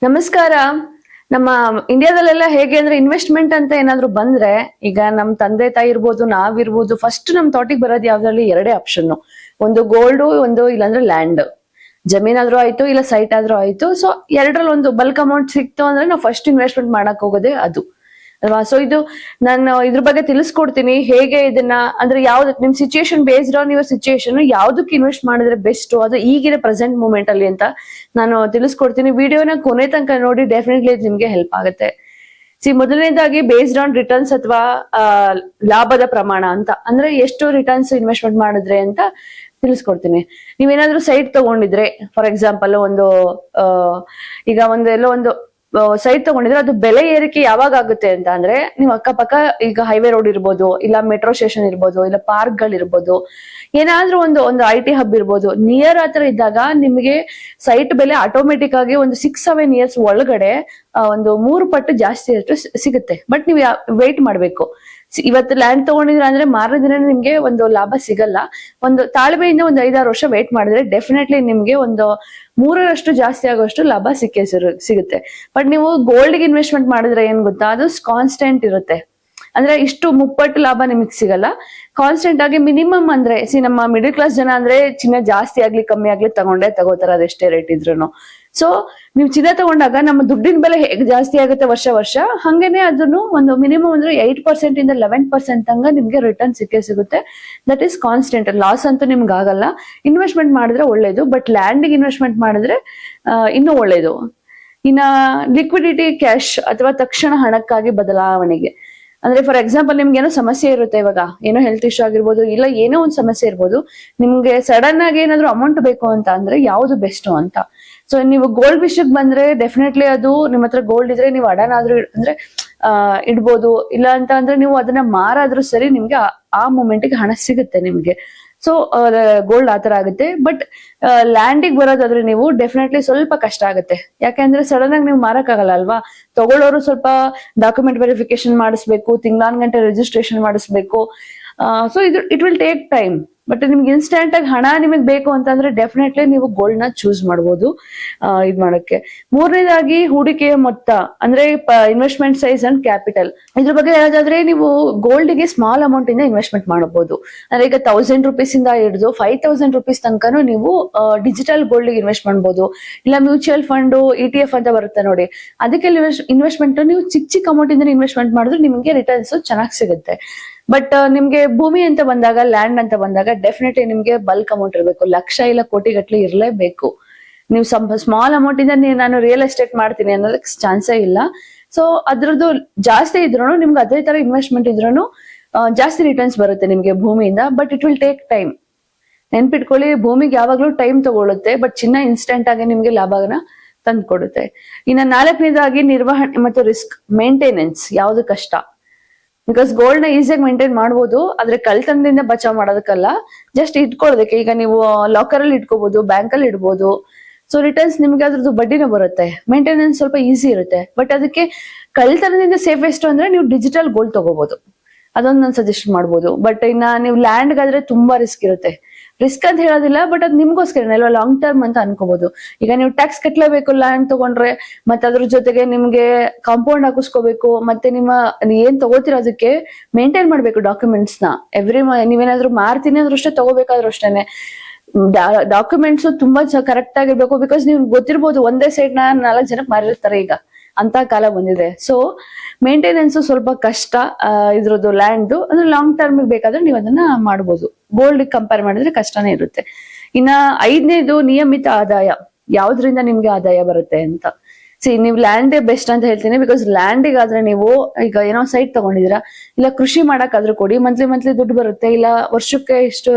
ನಮಸ್ಕಾರ. ನಮ್ಮ ಇಂಡಿಯಾದಲ್ಲೆಲ್ಲ ಹೇಗೆ ಅಂದ್ರೆ ಇನ್ವೆಸ್ಟ್ಮೆಂಟ್ ಅಂತ ಏನಾದ್ರು ಬಂದ್ರೆ, ಈಗ ನಮ್ ತಂದೆ ತಾಯಿ ಇರ್ಬೋದು, ನಾವಿರ್ಬೋದು, ಫಸ್ಟ್ ನಮ್ ಥಾಟಿಗೆ ಬರೋದು ಯಾವ್ದ್ರಲ್ಲಿ ಎರಡೇ ಆಪ್ಷನ್. ಒಂದು ಗೋಲ್ಡ್, ಒಂದು ಇಲ್ಲಾಂದ್ರೆ ಲ್ಯಾಂಡ್. ಜಮೀನಾದ್ರೂ ಆಯ್ತು, ಇಲ್ಲ ಸೈಟ್ ಆದ್ರೂ ಆಯ್ತು. ಸೊ ಎರಡರಲ್ಲಿ ಒಂದು ಬಲ್ಕ್ ಅಮೌಂಟ್ ಸಿಕ್ತು ಅಂದ್ರೆ ನಾವು ಫಸ್ಟ್ ಇನ್ವೆಸ್ಟ್ಮೆಂಟ್ ಮಾಡಕ್ ಹೋಗೋದೇ ಅದು ಅಲ್ವಾ. ಸೊ ಇದು ನಾನು ಇದ್ರ ಬಗ್ಗೆ ತಿಳಿಸ್ಕೊಡ್ತೀನಿ, ಹೇಗೆ ಇದನ್ನ ಅಂದ್ರೆ ಯಾವ್ದು ನಿಮ್ situation based on your situation ಯಾವ್ದಕ್ಕೆ ಇನ್ವೆಸ್ಟ್ ಮಾಡಿದ್ರೆ ಬೆಸ್ಟ್, ಅದು ಈಗಿನ ಪ್ರೆಸೆಂಟ್ ಮೂಮೆಂಟ್ ಅಲ್ಲಿ ಅಂತ ನಾನು ತಿಳಿಸ್ಕೊಡ್ತೀನಿ. ವಿಡಿಯೋನ ಕೊನೆ ತನಕ ನೋಡಿ, ಡೆಫಿನೆಟ್ಲಿ ನಿಮ್ಗೆ ಹೆಲ್ಪ್ ಆಗುತ್ತೆ. ಮೊದಲನೇದಾಗಿ ಬೇಸ್ಡ್ ಆನ್ ರಿಟರ್ನ್ಸ್ ಅಥವಾ ಲಾಭದ ಪ್ರಮಾಣ ಅಂತ, ಅಂದ್ರೆ ಎಷ್ಟು ರಿಟರ್ನ್ಸ್ ಇನ್ವೆಸ್ಟ್ಮೆಂಟ್ ಮಾಡಿದ್ರೆ ಅಂತ ತಿಳಿಸ್ಕೊಡ್ತೀನಿ. ನೀವೇನಾದ್ರೂ ಸೈಟ್ ತಗೊಂಡಿದ್ರೆ, ಫಾರ್ ಎಕ್ಸಾಂಪಲ್ ಒಂದು ಈಗ ಎಲ್ಲೋ ಒಂದು ಸೈಟ್ ತಗೊಂಡಿದ್ರೆ ಅದು ಬೆಲೆ ಏರಿಕೆ ಯಾವಾಗ ಆಗುತ್ತೆ ಅಂತ ಅಂದ್ರೆ, ನೀವು ಅಕ್ಕಪಕ್ಕ ಈಗ ಹೈವೇ ರೋಡ್ ಇರ್ಬೋದು, ಇಲ್ಲ ಮೆಟ್ರೋ ಸ್ಟೇಷನ್ ಇರ್ಬೋದು, ಇಲ್ಲ ಪಾರ್ಕ್ ಗಳು ಇರ್ಬೋದು, ಏನಾದ್ರೂ ಒಂದು IT ಹಬ್ ಇರ್ಬೋದು, ನಿಯರ್ ಹತ್ರ ಇದ್ದಾಗ ನಿಮಗೆ ಸೈಟ್ ಬೆಲೆ ಆಟೋಮೆಟಿಕ್ ಆಗಿ ಒಂದು 6-7 ಇಯರ್ಸ್ ಒಳಗಡೆ ಒಂದು 3 ಪಟ್ಟು ಜಾಸ್ತಿ ಅಷ್ಟು ಸಿಗುತ್ತೆ. ಬಟ್ ನೀವು ವೇಟ್ ಮಾಡ್ಬೇಕು. ಇವತ್ತು ಲ್ಯಾಂಡ್ ತಗೊಂಡಿದ್ರ ಅಂದ್ರೆ ಮಾರನೇ ದಿನ ನಿಮ್ಗೆ ಒಂದು ಲಾಭ ಸಿಗಲ್ಲ. ಒಂದು ತಾಳ್ಮೆಯಿಂದ ಒಂದು 5-6 ವರ್ಷ ವೇಟ್ ಮಾಡಿದ್ರೆ ಡೆಫಿನೆಟ್ಲಿ ನಿಮ್ಗೆ ಒಂದು 3ರಷ್ಟು ಜಾಸ್ತಿ ಆಗೋಷ್ಟು ಲಾಭ ಸಿಗುತ್ತೆ. ಬಟ್ ನೀವು ಗೋಲ್ಡ್ಗೆ ಇನ್ವೆಸ್ಟ್ಮೆಂಟ್ ಮಾಡಿದ್ರೆ ಏನ್ ಗೊತ್ತಾ, ಅದು ಕಾನ್ಸ್ಟೆಂಟ್ ಇರುತ್ತೆ. ಅಂದ್ರೆ ಇಷ್ಟು ಮುಪ್ಪಟ್ಟು ಲಾಭ ನಿಮಗ್ ಸಿಗಲ್ಲ. ಕಾನ್ಸ್ಟೆಂಟ್ ಆಗಿ ಮಿನಿಮಮ್ ಅಂದ್ರೆ ನಮ್ಮ ಮಿಡಲ್ ಕ್ಲಾಸ್ ಜನ ಅಂದ್ರೆ ಚಿನ್ನ ಜಾಸ್ತಿ ಆಗ್ಲಿ ಕಮ್ಮಿ ಆಗ್ಲಿ ತಗೋತಾರ, ಅದೆಷ್ಟೇ ರೇಟ್ ಇದ್ರು. ಸೊ ನೀವು ಚಿನ್ನ ತಗೊಂಡಾಗ ನಮ್ಮ ದುಡ್ಡಿನ ಬೆಲೆ ಹೇಗೆ ಜಾಸ್ತಿ ಆಗುತ್ತೆ ವರ್ಷ, ಹಂಗೇನೆ ಅದನ್ನು ಒಂದು ಮಿನಿಮಮ್ ಅಂದ್ರೆ 8% ಇಂದ 11% ತನಕ ನಿಮ್ಗೆ ರಿಟರ್ನ್ ಸಿಗುತ್ತೆ. That is constant. ಲಾಸ್ ಅಂತೂ ನಿಮ್ಗೆ ಆಗಲ್ಲ. ಇನ್ವೆಸ್ಟ್ಮೆಂಟ್ ಮಾಡಿದ್ರೆ ಒಳ್ಳೇದು, ಬಟ್ ಲ್ಯಾಂಡ್ಗೆ ಇನ್ವೆಸ್ಟ್ಮೆಂಟ್ ಮಾಡಿದ್ರೆ ಇನ್ನೂ ಒಳ್ಳೇದು. ಇನ್ನ ಲಿಕ್ವಿಡಿಟಿ, ಕ್ಯಾಶ್ ಅಥವಾ ತಕ್ಷಣ ಹಣಕ್ಕಾಗಿ ಬದಲಾವಣೆಗೆ ಅಂದ್ರೆ, ಫಾರ್ ಎಕ್ಸಾಂಪಲ್ ನಿಮ್ಗೆ ಏನೋ ಸಮಸ್ಯೆ ಇರುತ್ತೆ, ಇವಾಗ ಏನೋ ಹೆಲ್ತ್ ಇಶ್ಯೂ ಆಗಿರ್ಬೋದು, ಇಲ್ಲ ಏನೋ ಒಂದು ಸಮಸ್ಯೆ ಇರ್ಬೋದು, ನಿಮ್ಗೆ ಸಡನ್ ಆಗಿ ಏನಾದ್ರು ಅಮೌಂಟ್ ಬೇಕು ಅಂತ ಅಂದ್ರೆ ಯಾವ್ದು ಬೆಸ್ಟ್ ಅಂತ. ಸೊ ನೀವು ಗೋಲ್ಡ್ ವಿಷಯಕ್ಕೆ ಬಂದ್ರೆ ಡೆಫಿನೆಟ್ಲಿ ಅದು ನಿಮ್ಮ ಹತ್ರ ಗೋಲ್ಡ್ ಇದ್ರೆ ನೀವು ಅಡನಾದ್ರೂ ಅಂದ್ರೆ ಇಡ್ಬೋದು, ಇಲ್ಲ ಅಂತ ಅಂದ್ರೆ ನೀವು ಅದನ್ನ ಮಾರಾದ್ರೂ ಸರಿ, ನಿಮ್ಗೆ ಆ ಮೂಮೆಂಟ್ಗೆ ಹಣ ಸಿಗುತ್ತೆ ನಿಮ್ಗೆ. ಸೊ ಗೋಲ್ಡ್ ಆತರ ಆಗುತ್ತೆ. ಬಟ್ ಲ್ಯಾಂಡಿಗೆ ಬರೋದಾದ್ರೆ ನೀವು ಡೆಫಿನೆಟ್ಲಿ ಸ್ವಲ್ಪ ಕಷ್ಟ ಆಗುತ್ತೆ. ಯಾಕೆಂದ್ರೆ ಸಡನ್ ಆಗಿ ನೀವು ಮಾರಕ್ಕಾಗಲ್ಲ ಅಲ್ವಾ. ತಗೊಳ್ಳೋರು ಸ್ವಲ್ಪ ಡಾಕ್ಯುಮೆಂಟ್ ವೆರಿಫಿಕೇಶನ್ ಮಾಡಿಸ್ಬೇಕು, ತಿಂಗಳಾನ್ಗಂಟೆ ರಿಜಿಸ್ಟ್ರೇಷನ್ ಮಾಡಿಸ್ಬೇಕು. So it will take time. But ನಿಮ್ಗೆ ಇನ್ಸ್ಟೆಂಟ್ ಆಗಿ ಹಣ ನಿಮಗೆ ಬೇಕು ಅಂತಂದ್ರೆ ಡೆಫಿನೆಟ್ಲಿ ನೀವು ಗೋಲ್ಡ್ ನ ಚೂಸ್ ಮಾಡ್ಬೋದು ಇದ್ ಮಾಡಕ್ಕೆ. ಮೂರನೇದಾಗಿ ಹೂಡಿಕೆಯ ಮೊತ್ತ ಅಂದ್ರೆ ಇನ್ವೆಸ್ಟ್ಮೆಂಟ್ ಸೈಜ್ ಅಂಡ್ ಕ್ಯಾಪಿಟಲ್. ಇದ್ರ ಬಗ್ಗೆ ಹೇಳೋದಾದ್ರೆ, ನೀವು ಗೋಲ್ಡ್ ಗೆ ಸ್ಮಾಲ್ ಅಮೌಂಟ್ ಇಂದ ಇನ್ವೆಸ್ಟ್ಮೆಂಟ್ ಮಾಡಬಹುದು. ಅಂದ್ರೆ ಈಗ 1000 rupees ಇಂದ ಹಿಡಿದು 5000 rupees ತನಕನೂ ನೀವು ಡಿಜಿಟಲ್ ಗೋಲ್ಡ್ ಗೆ ಇನ್ವೆಸ್ಟ್ ಮಾಡಬಹುದು. ಇಲ್ಲ ಮ್ಯೂಚುವಲ್ ಫಂಡ್, ETF ಅಂತ ಬರುತ್ತೆ ನೋಡಿ, ಅದಕ್ಕೆ ಇನ್ವೆಸ್ಟ್ಮೆಂಟ್ ನೀವು ಚಿಕ್ಕ ಅಮೌಂಟ್ ಇಂದ ಇನ್ವೆಸ್ಟ್ಮೆಂಟ್ ಮಾಡಿದ್ರೆ ನಿಮಗೆ ರಿಟರ್ನ್ಸ್ ಚೆನ್ನಾಗಿ ಸಿಗುತ್ತೆ. ಬಟ್ ನಿಮ್ಗೆ ಭೂಮಿ ಅಂತ ಬಂದಾಗ, ಲ್ಯಾಂಡ್ ಅಂತ ಬಂದಾಗ ಡೆಫಿನೆಟ್ಲಿ ನಿಮ್ಗೆ ಬಲ್ಕ್ ಅಮೌಂಟ್ ಇರಬೇಕು. ಲಕ್ಷ ಇಲ್ಲ ಕೋಟಿ ಗಟ್ಟಲೆ ಇರಲೇಬೇಕು. ನೀವು ಸ್ಮಾಲ್ ಅಮೌಂಟ್ ಇಂದ ನಾನು ರಿಯಲ್ ಎಸ್ಟೇಟ್ ಮಾಡ್ತೀನಿ ಅನ್ನೋದಕ್ಕೆ ಚಾನ್ಸೇ ಇಲ್ಲ. ಸೊ ಅದ್ರದ್ದು ಜಾಸ್ತಿ ಇದ್ರು ನಿಮ್ಗೆ ಅದೇ ತರ ಇನ್ವೆಸ್ಟ್ಮೆಂಟ್ ಇದ್ರು ಜಾಸ್ತಿ ರಿಟರ್ನ್ಸ್ ಬರುತ್ತೆ ನಿಮ್ಗೆ ಭೂಮಿಯಿಂದ. But it will take time. ನೆನ್ಪಿಟ್ಕೊಳ್ಳಿ, ಭೂಮಿಗೆ ಯಾವಾಗ್ಲೂ ಟೈಮ್ ತಗೊಳುತ್ತೆ, ಬಟ್ ಚಿನ್ನ ಇನ್ಸ್ಟೆಂಟ್ ಆಗಿ ನಿಮ್ಗೆ ಲಾಭನ ತಂದು ಕೊಡುತ್ತೆ. ಇನ್ನ 4ನೇದಾಗಿ ನಿರ್ವಹಣೆ ಮತ್ತು ರಿಸ್ಕ್ ಮೇಂಟೆನೆನ್ಸ್. ಯಾವ್ದು ಕಷ್ಟ, ಬಿಕಾಸ್ ಗೋಲ್ಡ್ ನ ಈಸಿಯಾಗಿ ಮೇಂಟೈನ್ ಮಾಡ್ಬೋದು, ಆದ್ರೆ ಕಳ್ತನದಿಂದ ಬಚಾವ್ ಮಾಡೋದಕ್ಕಲ್ಲ, ಜಸ್ಟ್ ಇಟ್ಕೊಳ್ಳೋದಕ್ಕೆ. ಈಗ ನೀವು ಲಾಕರ್ ಅಲ್ಲಿ ಇಟ್ಕೋಬಹುದು, ಬ್ಯಾಂಕ್ ಅಲ್ಲಿ ಇಡ್ಬೋದು. ಸೊ ರಿಟರ್ನ್ಸ್ ನಿಮ್ಗೆ ಅದ್ರದ್ದು ಬಡ್ಡಿನೂ ಬರುತ್ತೆ, ಮೇಂಟೆನೆನ್ಸ್ ಸ್ವಲ್ಪ ಈಸಿ ಇರುತ್ತೆ. ಬಟ್ ಅದಕ್ಕೆ ಕಳ್ತನದಿಂದ ಸೇಫೆಸ್ಟ್ ಅಂದ್ರೆ ನೀವು ಡಿಜಿಟಲ್ ಗೋಲ್ಡ್ ತಗೋಬಹುದು, ಅದೊಂದು ನಾನು ಸಜೆಸ್ಟ್ ಮಾಡ್ಬೋದು. ಬಟ್ ಇನ್ನ ನೀವು ಲ್ಯಾಂಡ್ಗಾದ್ರೆ ತುಂಬಾ ರಿಸ್ಕ್ ಇರುತ್ತೆ. ರಿಸ್ಕ್ ಅಂತ ಹೇಳೋದಿಲ್ಲ, ಬಟ್ ಅದು ನಿಮ್ಗೋಸ್ಕರ ಅಲ್ವಾ, ಲಾಂಗ್ ಟರ್ಮ್ ಅಂತ ಅನ್ಕೋಬಹುದು. ಈಗ ನೀವು ಟ್ಯಾಕ್ಸ್ ಕಟ್ಲೇಬೇಕು ಲ್ಯಾಂಡ್ ತಗೊಂಡ್ರೆ, ಮತ್ತೆ ಅದ್ರ ಜೊತೆಗೆ ನಿಮ್ಗೆ ಕಾಂಪೌಂಡ್ ಹಾಕಿಸ್ಕೋಬೇಕು, ಮತ್ತೆ ಏನ್ ತಗೋತಿರೋದಕ್ಕೆ ಮೇಂಟೈನ್ ಮಾಡ್ಬೇಕು ಡಾಕ್ಯುಮೆಂಟ್ಸ್ ನ. ನೀವೇನಾದ್ರೂ ಮಾರ್ತೀನಿ ಅಂದ್ರೂ ಅಷ್ಟೇ, ತಗೋಬೇಕಾದ್ರೂ ಅಷ್ಟೇನೆ ಡಾಕ್ಯುಮೆಂಟ್ಸ್ ತುಂಬಾ ಕರೆಕ್ಟ್ ಆಗಿರ್ಬೇಕು. ಬಿಕಾಸ್ ನೀವು ಗೊತ್ತಿರ್ಬೋದು, ಒಂದೇ ಸೈಡ್ 4 ಜನಕ್ಕೆ ಮಾರಿರ್ತಾರೆ ಈಗ, ಅಂತ ಕಾಲ ಬಂದಿದೆ. ಸೊ ಮೇಂಟೆನೆನ್ಸ್ ಸ್ವಲ್ಪ ಕಷ್ಟ ಇದ್ರದ್ದು ಲ್ಯಾಂಡ್. ಅಂದ್ರೆ ಲಾಂಗ್ ಟರ್ಮ್ ಬೇಕಾದ್ರೆ ನೀವು ಅದನ್ನ ಮಾಡ್ಬೋದು. ಗೋಲ್ಡ್ ಕಂಪೇರ್ ಮಾಡಿದ್ರೆ ಕಷ್ಟನೇ ಇರುತ್ತೆ. ಇನ್ನ 5ನೇದು ನಿಯಮಿತ ಆದಾಯ. ಯಾವ್ದ್ರಿಂದ ನಿಮ್ಗೆ ಆದಾಯ ಬರುತ್ತೆ ಅಂತ. ನೀವು ಲ್ಯಾಂಡ್ ಬೆಸ್ಟ್ ಅಂತ ಹೇಳ್ತೀನಿ. ಬಿಕಾಸ್ ಲ್ಯಾಂಡಿಗಾದ್ರೆ ನೀವು ಈಗ ಏನೋ ಸೈಟ್ ತಗೊಂಡಿದ್ದೀರಾ, ಇಲ್ಲ ಕೃಷಿ ಮಾಡಕ್ಕಾದ್ರೂ ಕೊಡಿ, ಮಂತ್ಲಿ ದುಡ್ಡು ಬರುತ್ತೆ. ಇಲ್ಲ ವರ್ಷಕ್ಕೆ ಇಷ್ಟು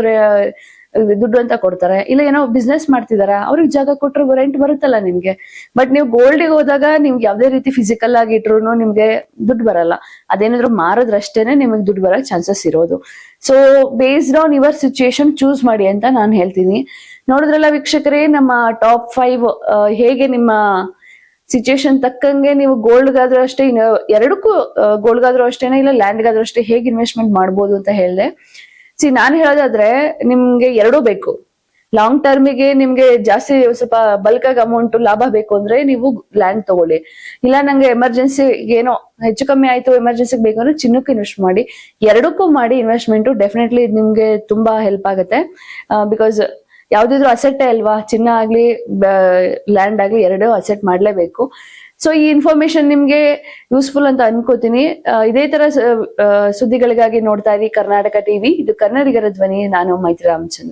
ದುಡ್ಡು ಅಂತ ಕೊಡ್ತಾರೆ. ಇಲ್ಲ ಏನೋ ಬಿಸ್ನೆಸ್ ಮಾಡ್ತಿದಾರ, ಅವ್ರಿಗೆ ಜಾಗ ಕೊಟ್ಟರು ರೆಂಟ್ ಬರುತ್ತಲ್ಲ ನಿಮ್ಗೆ. ಬಟ್ ನೀವು ಗೋಲ್ಡ್ಗೆ ಹೋದಾಗ ನಿಮ್ಗೆ ಯಾವ್ದೇ ರೀತಿ ಫಿಸಿಕಲ್ ಆಗಿ ಇಟ್ರು ನಿಮ್ಗೆ ದುಡ್ಡು ಬರಲ್ಲ. ಅದೇನಾದ್ರು ಮಾರದ್ರಷ್ಟೇನೆ ನಿಮಗೆ ದುಡ್ಡು ಬರಕ್ ಚಾನ್ಸಸ್ ಇರೋದು. So based on your situation choose ಮಾಡಿ ಅಂತ ನಾನು ಹೇಳ್ತೀನಿ. ನೋಡಿದ್ರಲ್ಲ ವೀಕ್ಷಕರೇ, ನಮ್ಮ ಟಾಪ್ 5 ಹೇಗೆ ನಿಮ್ಮ ಸಿಚುಯೇಷನ್ ತಕ್ಕಂಗೆ ನೀವು ಗೋಲ್ಡ್ಗಾದ್ರೂ ಅಷ್ಟೇ, ಎರಡಕ್ಕೂ ಗೋಲ್ಡ್ಗಾದ್ರೂ ಅಷ್ಟೇನೆ, ಇಲ್ಲ ಲ್ಯಾಂಡ್ಗಾದ್ರೂ ಅಷ್ಟೇ ಹೇಗೆ ಇನ್ವೆಸ್ಟ್ಮೆಂಟ್ ಮಾಡ್ಬೋದು ಅಂತ ಹೇಳಿದೆ. ನಾನು ಹೇಳೋದಾದ್ರೆ, ನಿಮ್ಗೆ ಎರಡೂ ಬೇಕು. ಲಾಂಗ್ ಟರ್ಮಿಗೆ ನಿಮ್ಗೆ ಜಾಸ್ತಿ ಸ್ವಲ್ಪ ಬಲ್ಕ್ ಆಗಿ ಅಮೌಂಟ್ ಲಾಭ ಬೇಕು ಅಂದ್ರೆ ನೀವು ಲ್ಯಾಂಡ್ ತಗೊಳ್ಳಿ. ಇಲ್ಲ ನಂಗೆ ಎಮರ್ಜೆನ್ಸಿ ಏನೋ ಹೆಚ್ಚು ಕಮ್ಮಿ ಆಯ್ತು ಎಮರ್ಜೆನ್ಸಿಗೆ ಬೇಕು ಅಂದ್ರೆ ಚಿನ್ನಕ್ಕೆ ಇನ್ವೆಸ್ಟ್ ಮಾಡಿ. ಎರಡಕ್ಕೂ ಮಾಡಿ ಇನ್ವೆಸ್ಟ್ಮೆಂಟ್, ಡೆಫಿನೆಟ್ಲಿ ನಿಮ್ಗೆ ತುಂಬಾ ಹೆಲ್ಪ್ ಆಗುತ್ತೆ. ಬಿಕಾಸ್ ಯಾವ್ದಿದ್ರು ಅಸೆಟ್ಟೇ ಅಲ್ವಾ, ಚಿನ್ನ ಆಗ್ಲಿ ಲ್ಯಾಂಡ್ ಆಗ್ಲಿ ಎರಡೂ ಅಸೆಟ್ ಮಾಡ್ಲೇಬೇಕು. ಸೊ ಈ ಇನ್ಫಾರ್ಮೇಶನ್ ನಿಮ್ಗೆ ಯೂಸ್ಫುಲ್ ಅಂತ ಅನ್ಕೋತೀನಿ. ಇದೇ ತರ ಸುದ್ದಿಗಳಿಗಾಗಿ ನೋಡ್ತಾ ಇರಿ ಕರ್ನಾಟಕ ಟಿವಿ. ಇದು ಕನ್ನಡಿಗರ ಧ್ವನಿ. ನಾನು ಮೈತ್ರಿ ರಾಮಚಂದ್ರ.